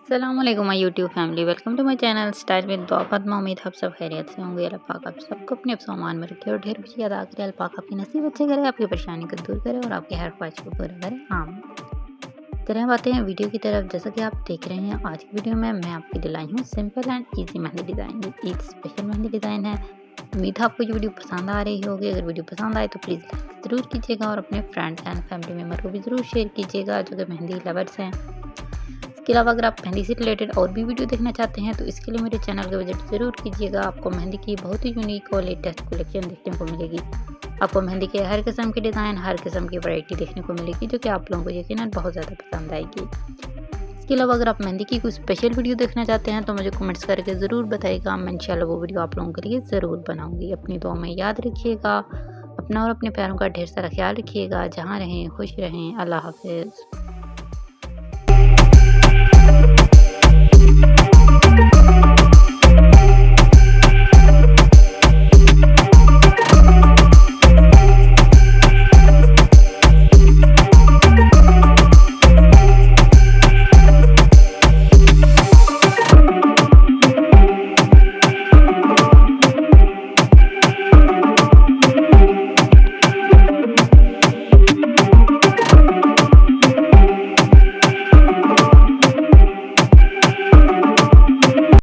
अस्सलामुअलैकुम my YouTube family, welcome to my channel style with Fatima. उम्मीद आप सब खैरियत से होंगे। अल्लाह पाक आप सबको अपने सामान में रखे और ढेर खुशी अदा करे। अल्लाह पाक आपकी नसीब अच्छे करे, आपकी परेशानी को दूर करे और आपकी हर ख्वाहिश को पूरा करे। आमीन। चलें अब आते हैं वीडियो की तरफ। जैसा कि आप देख रहे हैं, आज की वीडियो में मैं आपकी दिलाई हूँ simple and easy mehndi design. ये ईद स्पेशल मेहंदी डिज़ाइन है। उम्मीद है आपको ये वीडियो पसंद आ रही होगी। अगर वीडियो पसंद आए तो प्लीज़ लाइक ज़रूर कीजिएगा और अपने फ्रेंड्स एंड फैमिली मेम्बर को भी ज़रूर शेयर कीजिएगा जो कि मेहंदी लवर्स हैं। इसके अलावा अगर आप मेहंदी से रिलेटेड और भी वीडियो देखना चाहते हैं तो इसके लिए मेरे चैनल का विजिट ज़रूर कीजिएगा। आपको मेहंदी की बहुत ही यूनिक और लेटेस्ट कलेक्शन देखने को मिलेगी। आपको मेहंदी के हर किस्म के डिज़ाइन, हर किस्म की वैरायटी देखने को मिलेगी जो कि आप लोगों को यकीनन बहुत ज़्यादा पसंद आएगी। इसके अलावा अगर आप मेहंदी की कोई स्पेशल वीडियो देखना चाहते हैं तो मुझे कमेंट्स करके ज़रूर बताइएगा। मैं इंशाल्लाह वो वीडियो आप लोगों के लिए ज़रूर बनाऊँगी। अपनी दुआ में याद रखिएगा। अपना और अपने प्यारों का ढेर सारा ख्याल रखिएगा। जहाँ रहें खुश रहें। अल्लाह हाफ़िज़।